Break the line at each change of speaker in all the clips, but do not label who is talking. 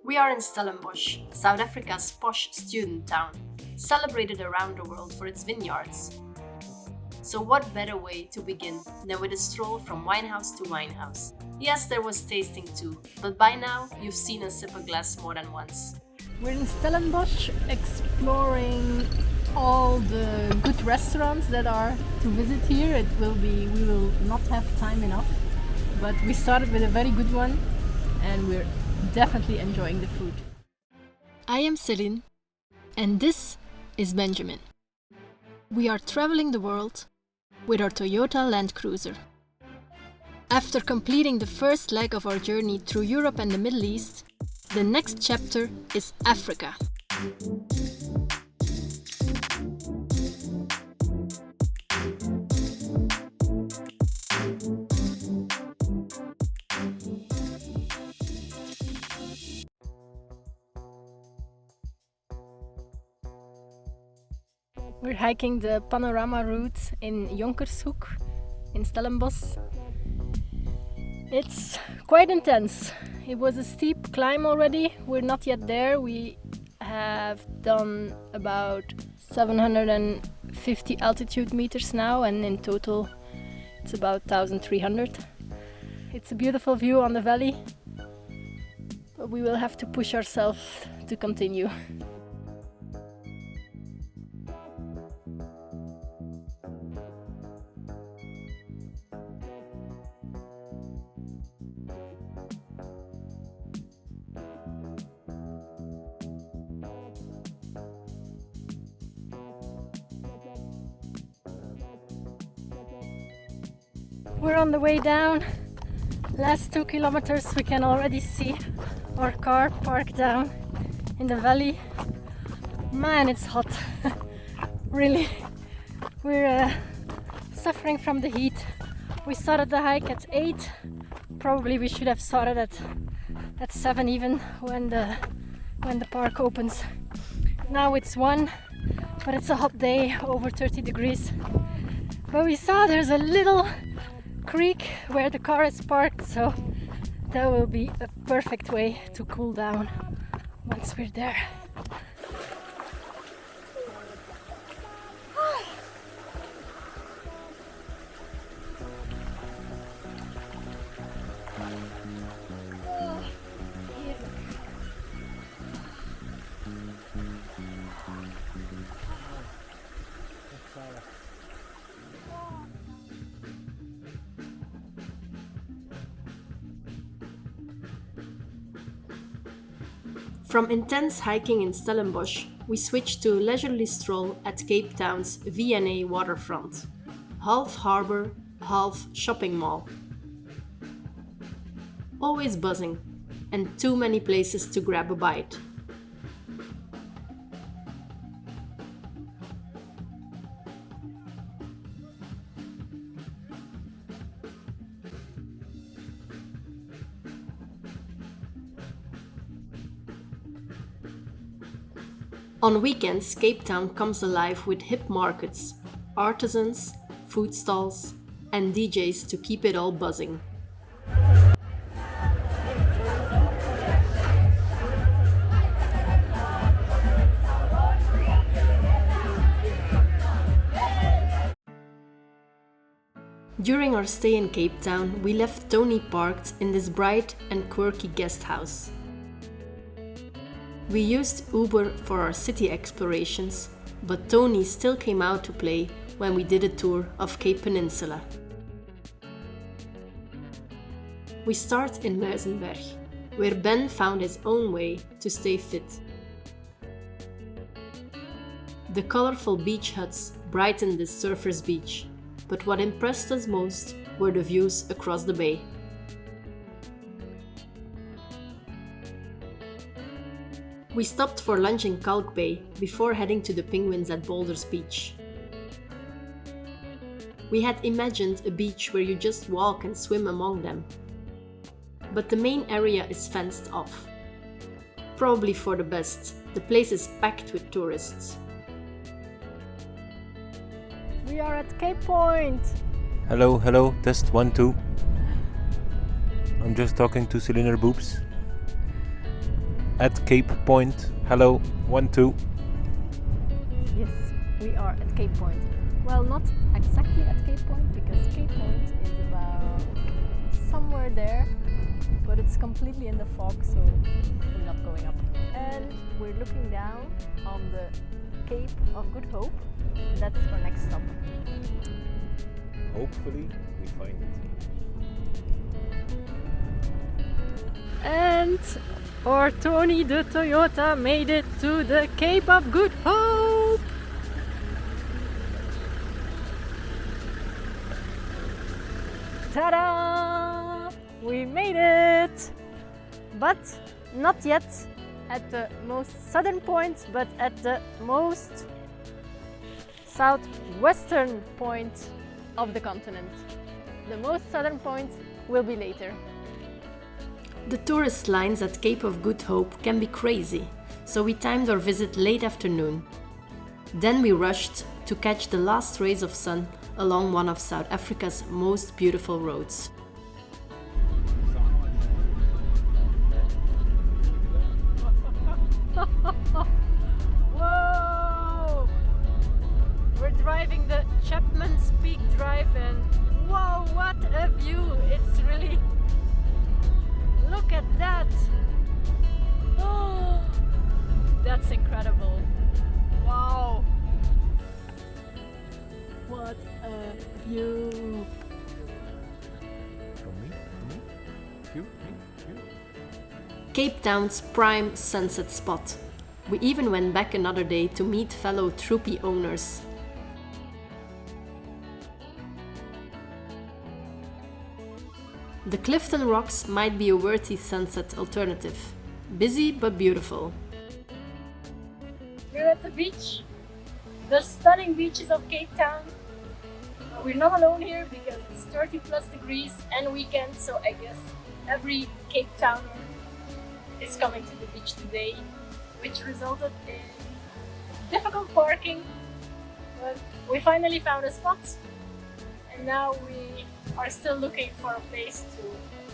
We are in Stellenbosch, South Africa's posh student town, celebrated around the world for its vineyards. So what better way to begin than with a stroll from winehouse to winehouse? Yes, there was tasting too, but by now you've seen us sip a glass more than once.
We're in Stellenbosch exploring all the good restaurants that are to visit here. We will not have time enough, but we started with a very good one and we're definitely enjoying the food.
I am Celine and this is Benjamin. We are traveling the world with our Toyota Land Cruiser. After completing the first leg of our journey through Europe and the Middle East, the next chapter is Africa.
We're hiking the Panorama route in Jonkershoek in Stellenbosch. It's quite intense. It was a steep climb already. We're not yet there. We have done about 750 altitude meters now, and in total it's about 1,300. It's a beautiful view on the valley, but we will have to push ourselves to continue. We're on the way down. Last 2 kilometers we can already see our car parked down in the valley. Man, it's hot. Really. We're suffering from the heat. We started the hike at 8. Probably we should have started at 7 even when the park opens. Now it's 1, but it's a hot day, over 30 degrees. But we saw there's a little creek where the car is parked, so that will be a perfect way to cool down once we're there.
From intense hiking in Stellenbosch, we switched to a leisurely stroll at Cape Town's V&A Waterfront, half harbour, half shopping mall. Always buzzing, and too many places to grab a bite. On weekends, Cape Town comes alive with hip markets, artisans, food stalls, and DJs to keep it all buzzing. During our stay in Cape Town, we left Tony parked in this bright and quirky guest house. We used Uber for our city explorations, but Tony still came out to play when we did a tour of Cape Peninsula. We start in Muizenberg, where Ben found his own way to stay fit. The colorful beach huts brightened this surfer's beach, but what impressed us most were the views across the bay. We stopped for lunch in Kalk Bay before heading to the Pinguins at Boulders Beach. We had imagined a beach where you just walk and swim among them. But the main area is fenced off. Probably for the best, the place is packed with tourists.
We are at Cape Point.
Hello, test 1, 2. I'm just talking to Cylinder Boobs. at Cape Point. Hello, 1, 2.
Yes, we are at Cape Point. Well, not exactly at Cape Point, because Cape Point is about somewhere there, but it's completely in the fog, so we're not going up. And we're looking down on the Cape of Good Hope. That's our next stop.
Hopefully we find it.
And our Tony the Toyota made it to the Cape of Good Hope. Ta-da! We made it! But not yet at the most southern point, but at the most southwestern point of the continent. The most southern point will be later.
The tourist lines at Cape of Good Hope can be crazy, so we timed our visit late afternoon. Then we rushed to catch the last rays of sun along one of South Africa's most beautiful roads.
Whoa! We're driving the Chapman Peak Drive and whoa, what a view! It's really... Look at that! Oh, that's incredible! Wow! What a view!
You.
Cape Town's prime sunset spot. We even went back another day to meet fellow troopy owners. The Clifton Rocks might be a worthy sunset alternative. Busy but beautiful.
We're at the beach, the stunning beaches of Cape Town. We're not alone here because it's 30+ degrees and weekend, so I guess every Cape Towner is coming to the beach today, which resulted in difficult parking, but we finally found a spot and now we are still looking for a place to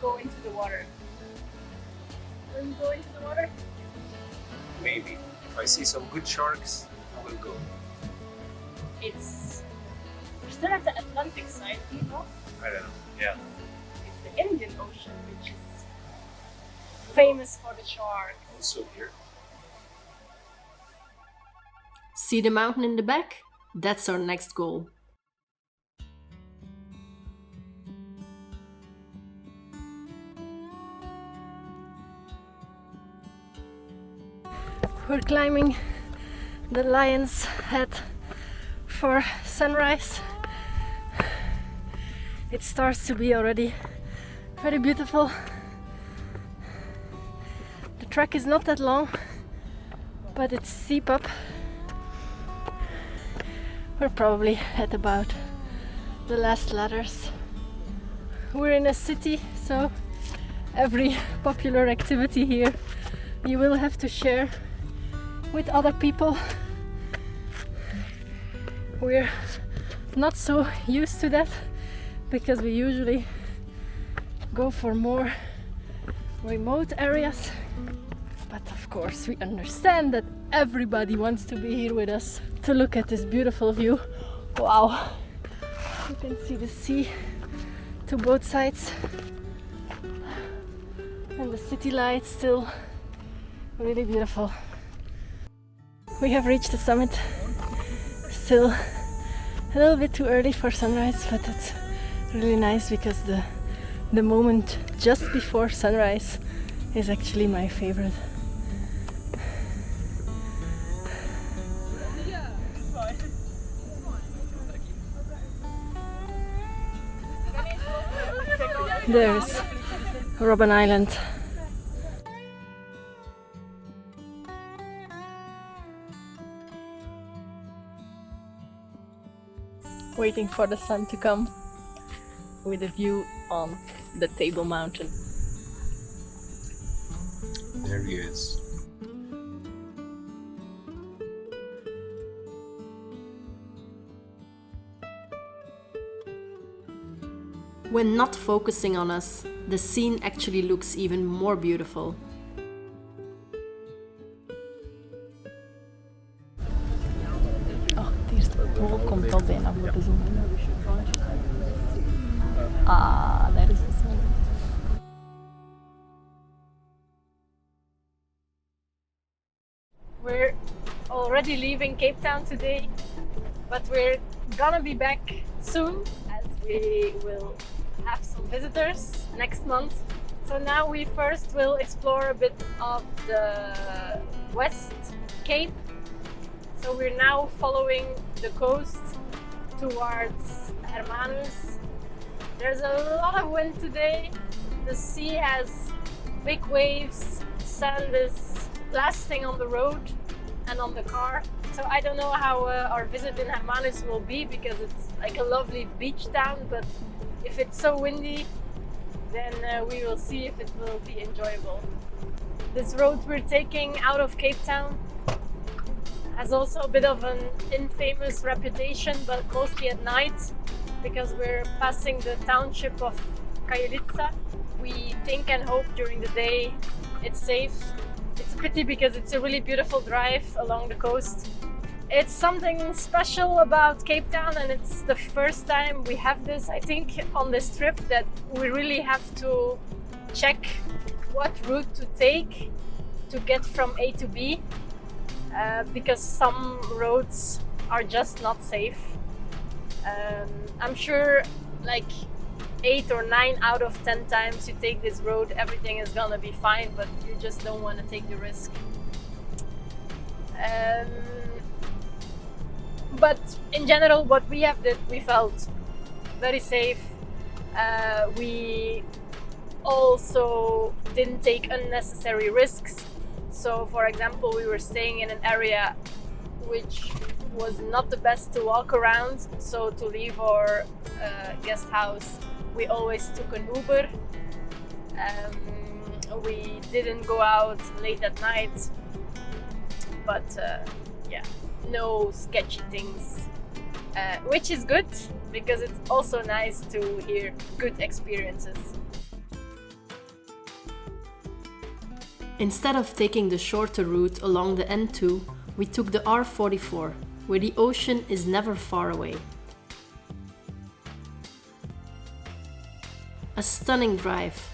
go into the water. Will you go into the water?
Maybe. If I see some good sharks, I will go.
We're still at the Atlantic side, you know?
I don't know. Yeah.
It's the Indian Ocean, which is famous for the sharks.
Also here.
See the mountain in the back? That's our next goal.
We're climbing the Lion's Head for sunrise. It starts to be already very beautiful. The trek is not that long, but it's steep up. We're probably at about the last ladders. We're in a city, so every popular activity here you will have to share with other people. We're not so used to that because we usually go for more remote areas, but of course we understand that everybody wants to be here with us to look at this beautiful view. Wow, you can see the sea to both sides and the city lights still really beautiful. We have reached the summit. Still a little bit too early for sunrise, but it's really nice because the moment just before sunrise is actually my favorite. There's Robben Island. Waiting for the sun to come with a view on the Table Mountain.
There he is.
When not focusing on us, the scene actually looks even more beautiful.
komt al bijna voor de zon. Ah, daar is de zon. We're already leaving Cape Town today, but we're gonna be back soon as we will have some visitors next month. So now we first will explore a bit of the West Cape. So we're now following the coast towards Hermanus. There's a lot of wind today. The sea has big waves, sand is blasting on the road and on the car. So I don't know how our visit in Hermanus will be, because it's like a lovely beach town, but if it's so windy, then we will see if it will be enjoyable. This road we're taking out of Cape Town has also a bit of an infamous reputation, but mostly at night, because we're passing the township of Agulhas. We think and hope during the day it's safe. It's a pity because it's a really beautiful drive along the coast. It's something special about Cape Town, and it's the first time we have this, I think, on this trip, that we really have to check what route to take to get from A to B, because some roads are just not safe. I'm sure like 8 or 9 out of 10 times you take this road, everything is gonna be fine, but you just don't want to take the risk. But in general, what we have did, we felt very safe. We also didn't take unnecessary risks. So for example, we were staying in an area which was not the best to walk around. So to leave our guest house, we always took an Uber. We didn't go out late at night, but yeah, no sketchy things, which is good, because it's also nice to hear good experiences.
Instead of taking the shorter route along the N2, we took the R44, where the ocean is never far away. A stunning drive,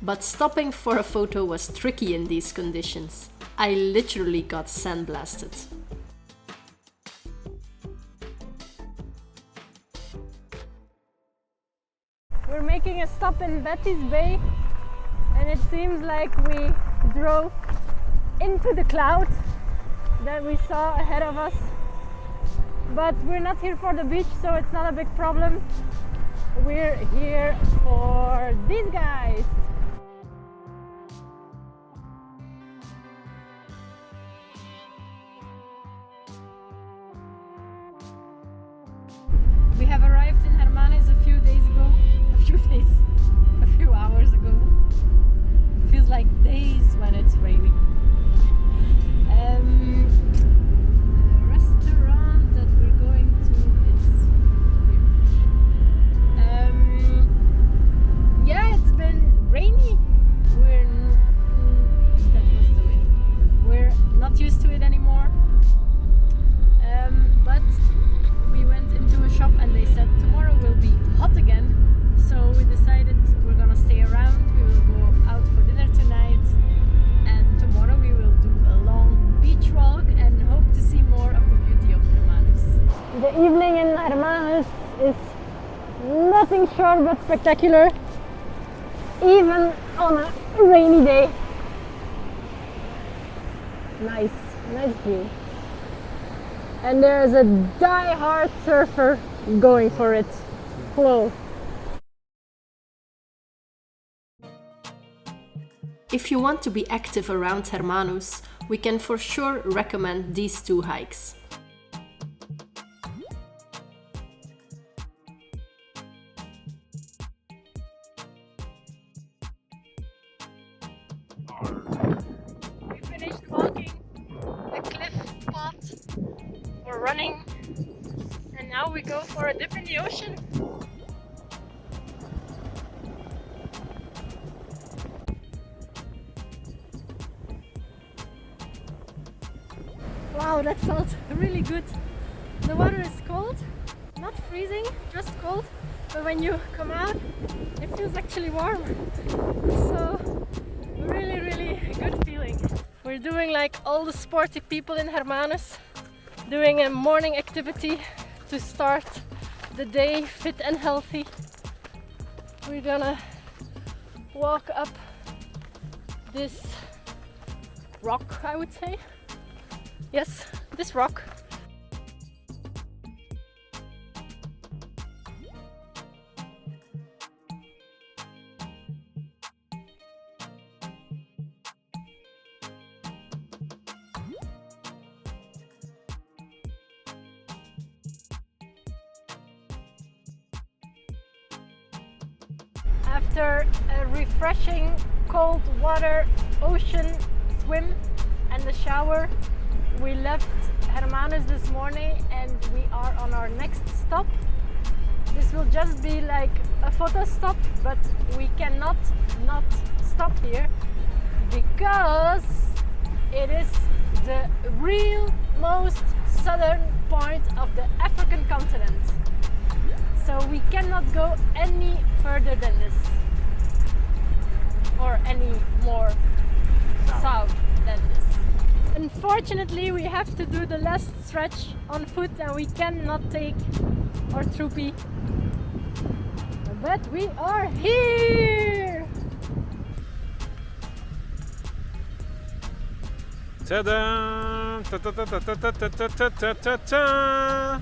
but stopping for a photo was tricky in these conditions. I literally got sandblasted.
We're making a stop in Betty's Bay, and it seems like we drove into the cloud that we saw ahead of us. But we're not here for the beach, so it's not a big problem. We're here for these guys. We have arrived in Hermanus a few hours ago. Feels like days when it's raining. The restaurant that we're going to is here. Yeah, it's been rainy. That was the wind. We're not used to it anymore. But we went into a shop and they said tomorrow will be hot again. So we decided we're gonna stay around. We will go out for dinner tonight, and tomorrow we will do a long beach walk and hope to see more of the beauty of Hermanus. The evening in Hermanus is nothing short but spectacular, even on a rainy day. Nice view. And there's a die-hard surfer going for it. Whoa.
If you want to be active around Hermanus, we can for sure recommend these 2 hikes.
We finished walking the cliff path, or running, and now we go for a dip in the ocean. Wow, that felt really good. The water is cold, not freezing, just cold, but when you come out it feels actually warm. So really, really good feeling. We're doing like all the sporty people in Hermanus, doing a morning activity to start the day fit and healthy. We're gonna walk up this rock, I would say. Yes, this rock. After a refreshing cold water ocean swim and the shower, we left Hermanus this morning and we are on our next stop. This will just be like a photo stop, but we cannot not stop here because it is the real most southern point of the African continent. So we cannot go any further than this, or any more south than this. Unfortunately, we have to do the last stretch on foot and we cannot take our troopie. But we are here!
Ta-da! Ta-ta-ta-ta-ta-ta-ta-ta-ta-ta!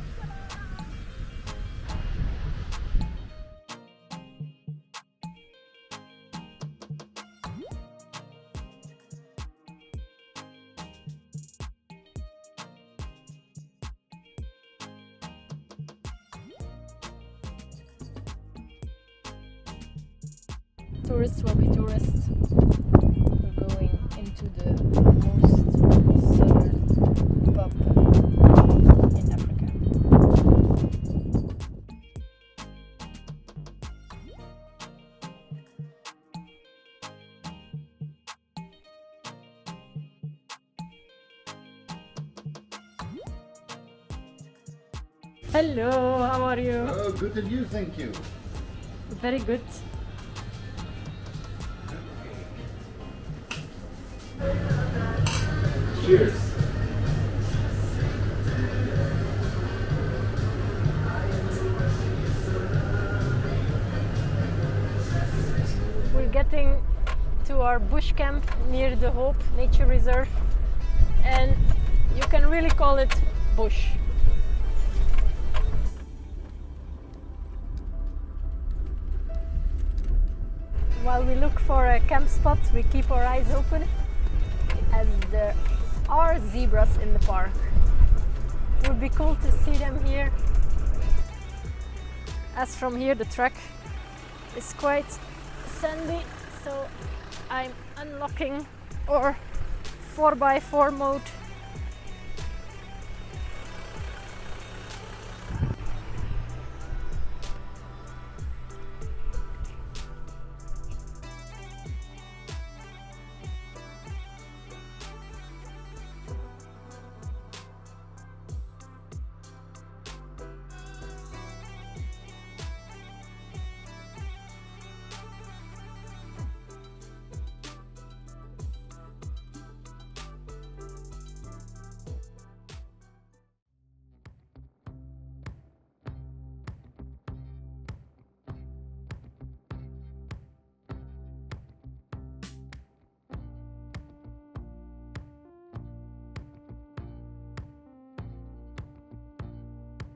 Tourists will be tourists. We're going into the most southern pub in Africa. Hello, how are you?
Oh, good and you, thank you.
Very good.
Cheers.
We're getting to our bush camp near the Hope Nature Reserve, and you can really call it bush. While we look for a camp spot, we keep our eyes open as there are zebras in the park. It would be cool to see them here. As from here the track is quite sandy, so I'm unlocking our 4x4 mode.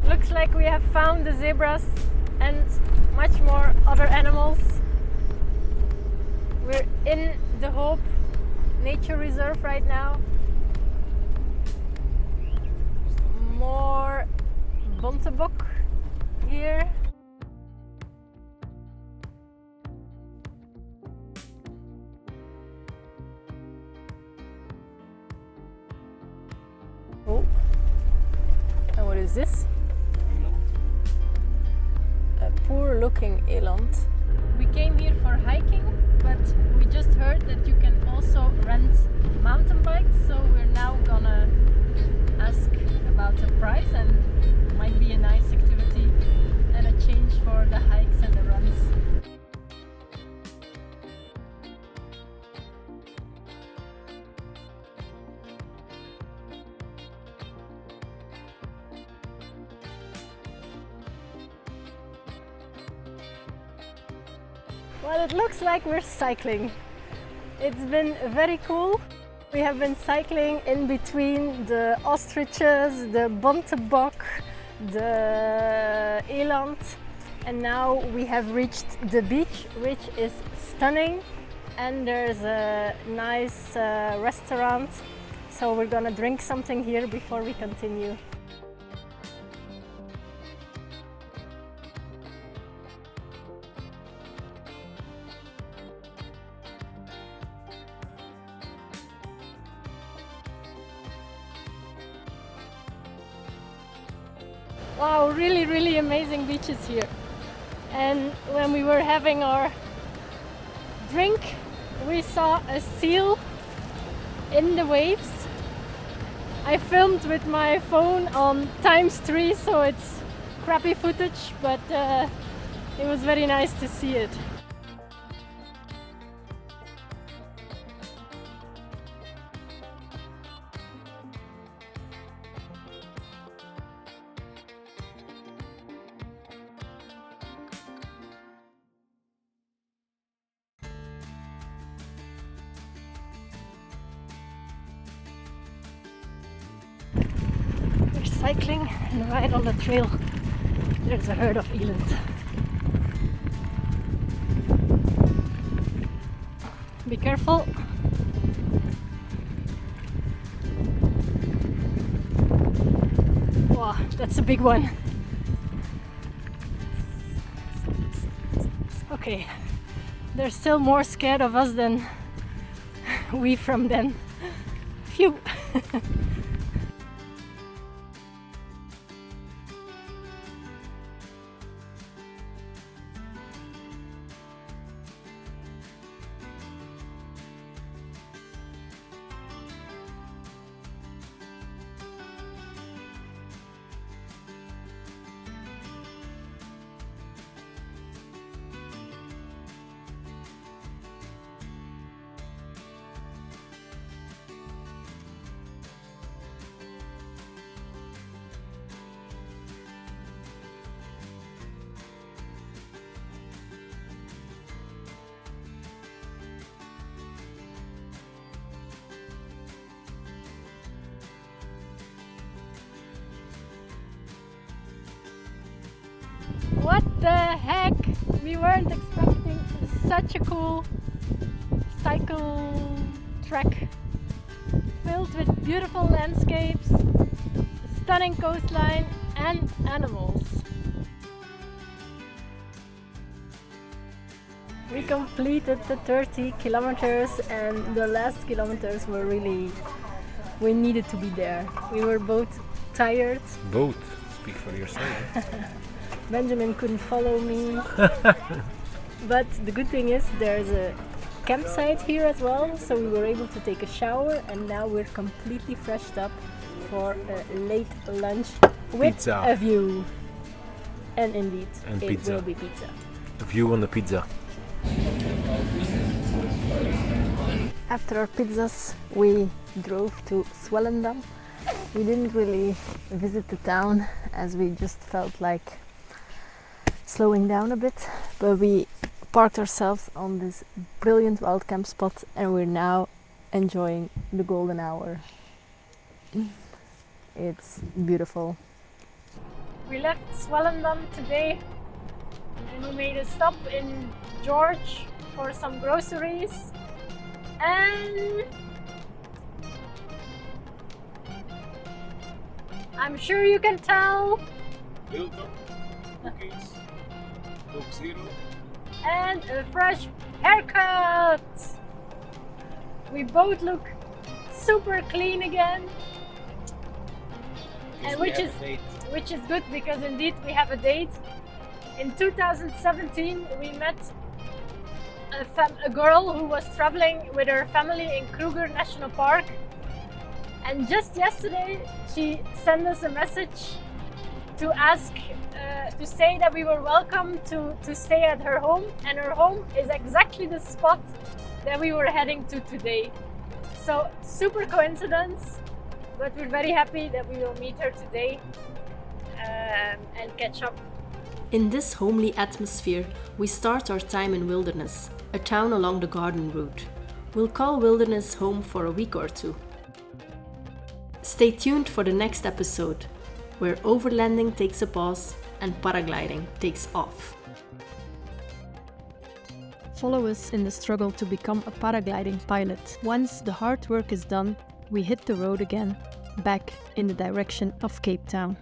Looks like we have found the zebras and much more other animals. We're in the Hope Nature Reserve right now. More bontebok here. Oh, and what is this? A poor looking eland. We came here for hiking, but we just heard that you can also rent mountain bikes, so we're now gonna ask about the price, and it might be a nice activity Well, it looks like we're cycling. It's been very cool. We have been cycling in between the ostriches, the bontebok, the eland, and now we have reached the beach, which is stunning, and there's a nice restaurant, so we're gonna drink something here before we continue. Wow, really amazing beaches here. And when we were having our drink, we saw a seal in the waves. I filmed with my phone on ×3, so it's crappy footage, but it was very nice to see it. Cycling, and right on the trail there's a herd of eland. Be careful. Wow, that's a big one. Okay, they're still more scared of us than we from them. Phew. What the heck? We weren't expecting such a cool cycle track filled with beautiful landscapes, stunning coastline and animals. We completed the 30 kilometers and the last kilometers were really, we needed to be there. We were both tired.
Both? Speak for yourself.
Benjamin couldn't follow me. But the good thing is there's a campsite here as well, so we were able to take a shower and now we're completely freshed up for a late lunch with
Pizza.
A view. And indeed,
And
it
pizza.
will be pizza.
The view on the pizza.
After our pizzas, we drove to Swellendam. We didn't really visit the town as we just felt like slowing down a bit, but we parked ourselves on this brilliant wild camp spot and we're now enjoying the golden hour. It's beautiful. We left Swellendam today and we made a stop in George for some groceries, and I'm sure you can tell.
Biltong, cookies, Coke Zero.
And a fresh haircut! We both look super clean again, and which is good because indeed we have a date. In 2017 we met a girl who was traveling with her family in Kruger National Park, and just yesterday she sent us a message to ask to say that we were welcome to stay at her home, and her home is exactly the spot that we were heading to today. So super coincidence, but we're very happy that we will meet her today and catch up
In this homely atmosphere, we start our time in Wilderness, a town along the garden route. We'll call Wilderness home for a week or two. Stay tuned for the next episode, where overlanding takes a pause and paragliding takes off.
Follow us in the struggle to become a paragliding pilot. Once the hard work is done, we hit the road again, back in the direction of Cape Town.